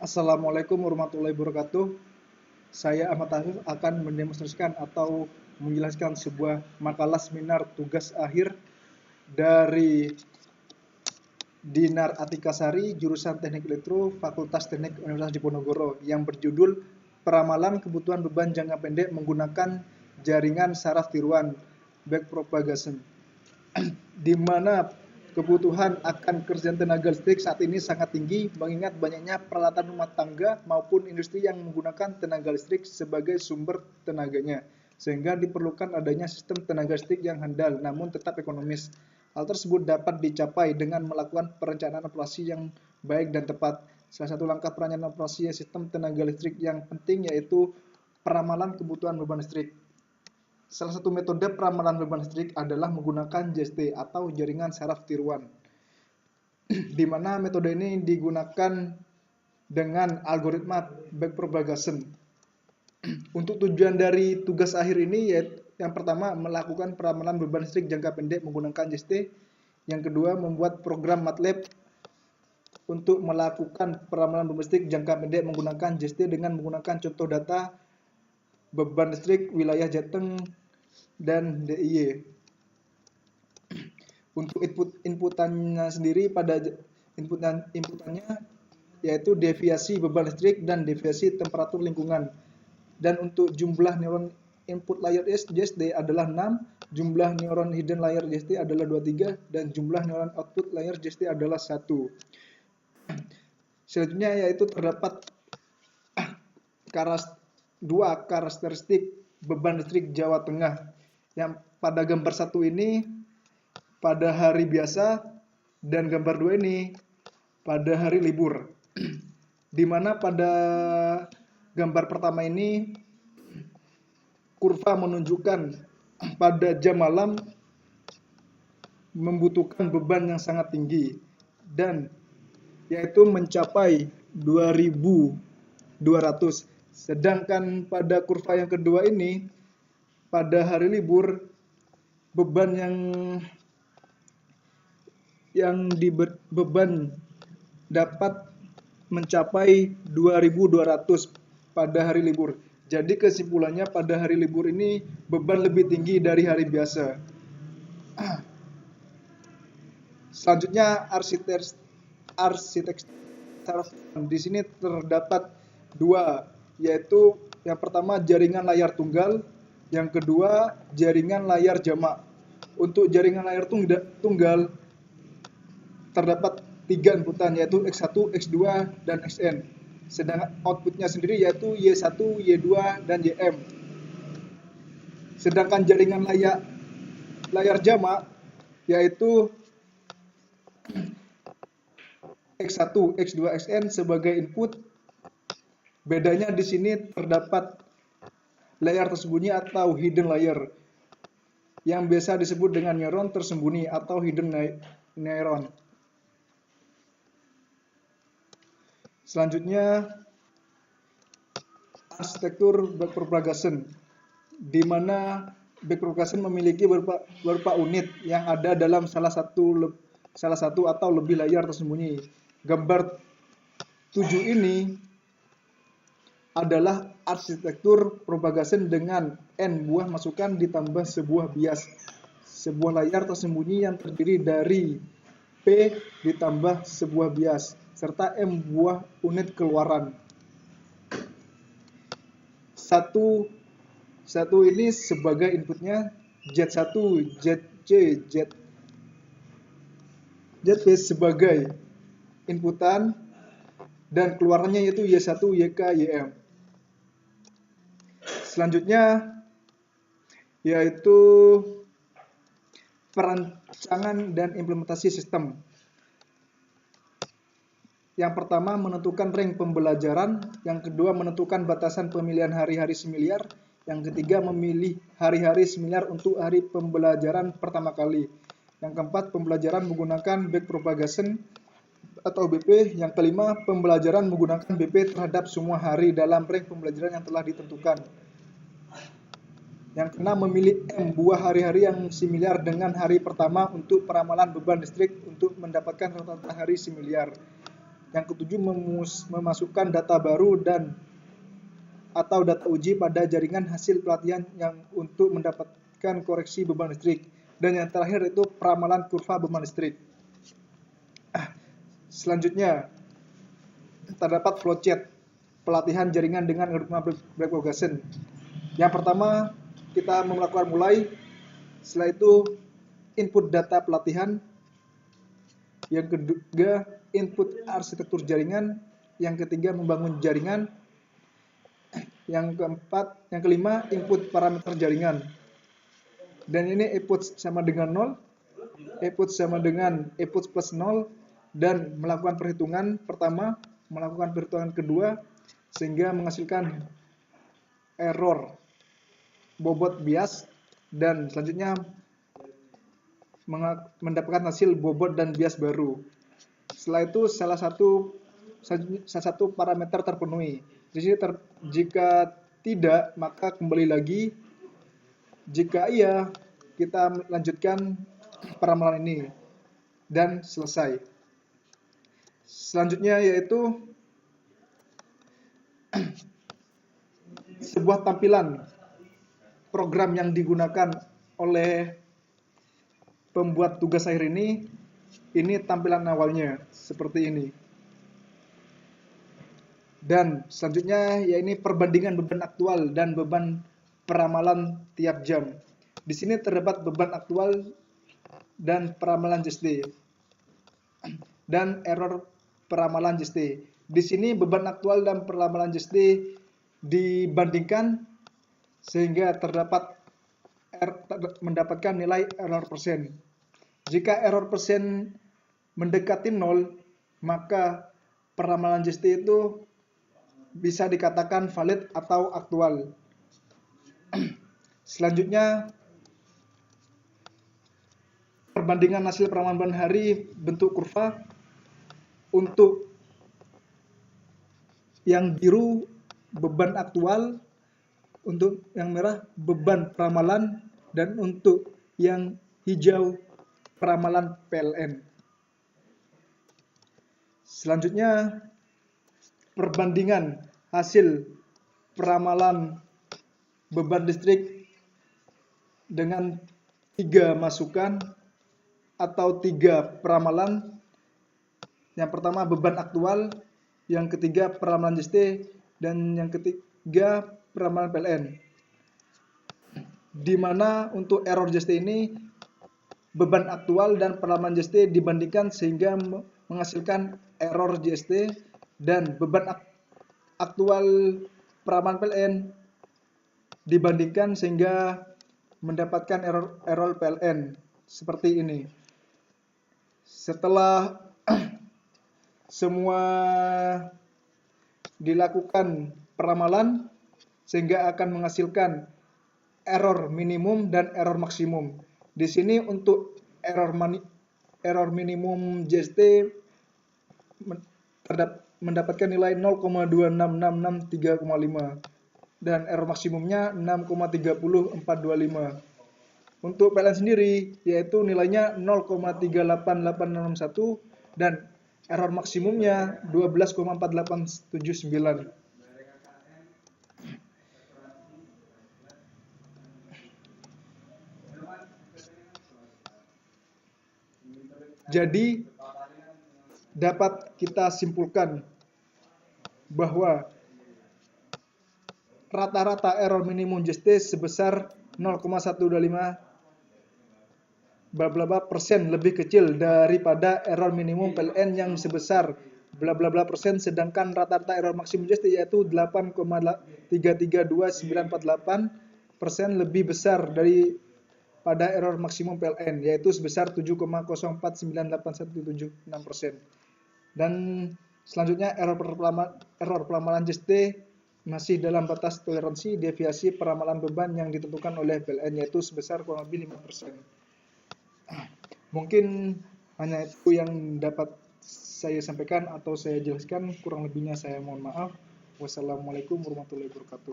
Assalamualaikum warahmatullahi wabarakatuh. Saya Ahmad Afif akan mendemonstrasikan atau menjelaskan sebuah makalah seminar tugas akhir dari Dinar Atikasari, jurusan Teknik Elektro, Fakultas Teknik Universitas Diponegoro yang berjudul Peramalan Kebutuhan Beban Jangka Pendek Menggunakan Jaringan Saraf Tiruan Backpropagation, di mana kebutuhan akan kerjaan tenaga listrik saat ini sangat tinggi mengingat banyaknya peralatan rumah tangga maupun industri yang menggunakan tenaga listrik sebagai sumber tenaganya, sehingga diperlukan adanya sistem tenaga listrik yang handal namun tetap ekonomis. Hal tersebut dapat dicapai dengan melakukan perencanaan operasi yang baik dan tepat. Salah satu langkah perencanaan operasi sistem tenaga listrik yang penting yaitu peramalan kebutuhan beban listrik. Salah satu metode peramalan beban listrik adalah menggunakan JST atau jaringan saraf tiruan, di mana metode ini digunakan dengan algoritma backpropagation. Untuk tujuan dari tugas akhir ini yaitu yang pertama melakukan peramalan beban listrik jangka pendek menggunakan JST, yang kedua membuat program MATLAB untuk melakukan peramalan beban listrik jangka pendek menggunakan JST dengan menggunakan contoh data beban listrik wilayah Jateng dan DIY. Untuk inputannya sendiri pada inputannya yaitu deviasi beban listrik dan deviasi temperatur lingkungan. Dan untuk jumlah neuron input layer JST adalah 6, jumlah neuron hidden layer JST adalah 23, dan jumlah neuron output layer JST adalah 1. Selanjutnya yaitu terdapat dua karakteristik beban listrik Jawa Tengah, yang pada gambar 1 ini pada hari biasa dan gambar 2 ini pada hari libur. Di mana pada gambar pertama ini kurva menunjukkan pada jam malam membutuhkan beban yang sangat tinggi dan yaitu mencapai 2200. Sedangkan pada kurva yang kedua ini pada hari libur beban beban dapat mencapai 2200 pada hari libur. Jadi kesimpulannya pada hari libur ini beban lebih tinggi dari hari biasa. Selanjutnya arsitektur di sini terdapat dua, yaitu yang pertama jaringan layar tunggal, yang kedua jaringan layar jamak. Untuk jaringan layar tunggal terdapat 3 inputan yaitu X1, X2, dan Xn. Sedangkan outputnya sendiri yaitu Y1, Y2, dan Ym. Sedangkan jaringan layar jamak yaitu X1, X2, Xn sebagai input. Bedanya di sini terdapat layar tersembunyi atau hidden layer yang biasa disebut dengan neuron tersembunyi atau hidden neuron. Selanjutnya arsitektur backpropagation, di mana backpropagation memiliki beberapa unit yang ada dalam salah satu atau lebih layar tersembunyi. Gambar 7 ini adalah arsitektur propagation dengan N buah masukan ditambah sebuah bias. Sebuah layar tersembunyi yang terdiri dari P ditambah sebuah bias, serta M buah unit keluaran. Satu ini sebagai inputnya Z1, ZC, ZP sebagai inputan, dan keluarannya yaitu Y1, YK, YM. Selanjutnya yaitu perancangan dan implementasi sistem. Yang pertama menentukan rank pembelajaran, yang kedua menentukan batasan pemilihan hari-hari semiliar, yang ketiga memilih hari-hari semiliar untuk hari pembelajaran pertama kali, yang keempat pembelajaran menggunakan backpropagation atau BP, yang kelima pembelajaran menggunakan BP terhadap semua hari dalam rank pembelajaran yang telah ditentukan. Yang keenam memilih M buah hari-hari yang semiliar dengan hari pertama untuk peramalan beban listrik untuk mendapatkan rata-rata hari semiliar. Yang ketujuh, memasukkan data baru atau data uji pada jaringan hasil pelatihan yang untuk mendapatkan koreksi beban listrik. Dan yang terakhir itu peramalan kurva beban listrik. Selanjutnya, terdapat flowchart pelatihan jaringan dengan algoritma Black-Bogason. Yang pertama, kita melakukan mulai. Setelah itu, input data pelatihan. Yang kedua, input arsitektur jaringan. Yang ketiga, membangun jaringan. Yang kelima, input parameter jaringan. Dan ini input sama dengan 0, input sama dengan input plus 0, dan melakukan perhitungan pertama, melakukan perhitungan kedua, sehingga menghasilkan error bobot bias, dan selanjutnya mendapatkan hasil bobot dan bias baru. Setelah itu salah satu parameter terpenuhi. Jika tidak, maka kembali lagi. Jika iya, kita lanjutkan peramalan ini dan selesai. Selanjutnya yaitu sebuah tampilan program yang digunakan oleh pembuat tugas akhir ini. Ini tampilan awalnya seperti ini. Dan selanjutnya ya ini perbandingan beban aktual dan beban peramalan tiap jam. Di sini terdapat beban aktual dan peramalan JST dan error peramalan JST. Di sini beban aktual dan peramalan JST dibandingkan sehingga mendapatkan nilai error persen. Jika error persen mendekati 0, maka peramalan JST itu bisa dikatakan valid atau aktual. Selanjutnya, perbandingan hasil peramalan hari bentuk kurva. Untuk yang biru beban aktual, untuk yang merah beban peramalan, dan untuk yang hijau peramalan PLN. Selanjutnya, perbandingan hasil peramalan beban listrik dengan 3 masukan atau 3 peramalan. Yang pertama beban aktual, yang ketiga peramalan JST, dan yang ketiga peramalan PLN. Di mana untuk error JST ini beban aktual dan peramalan JST dibandingkan sehingga menghasilkan error JST, dan beban aktual peramalan PLN dibandingkan sehingga mendapatkan error PLN seperti ini. Setelah semua dilakukan peramalan sehingga akan menghasilkan error minimum dan error maksimum. Di sini untuk error minimum JST mendapatkan nilai 0,26663,5 dan error maksimumnya 6,30425. Untuk PLN sendiri yaitu nilainya 0,388661 dan error maksimumnya 12,4879. Jadi dapat kita simpulkan bahwa rata-rata error minimum JST sebesar 0,125 bla bla bla persen lebih kecil daripada error minimum PLN yang sebesar bla bla bla persen, sedangkan rata-rata error maksimum JST yaitu 8,332948% lebih besar daripada error maksimum PLN yaitu sebesar 7,049817,6%. Dan selanjutnya error peramalan JST masih dalam batas toleransi deviasi peramalan beban yang ditentukan oleh PLN yaitu sebesar kurang lebih 5%. Mungkin hanya itu yang dapat saya sampaikan atau saya jelaskan, kurang lebihnya saya mohon maaf. Wassalamualaikum warahmatullahi wabarakatuh.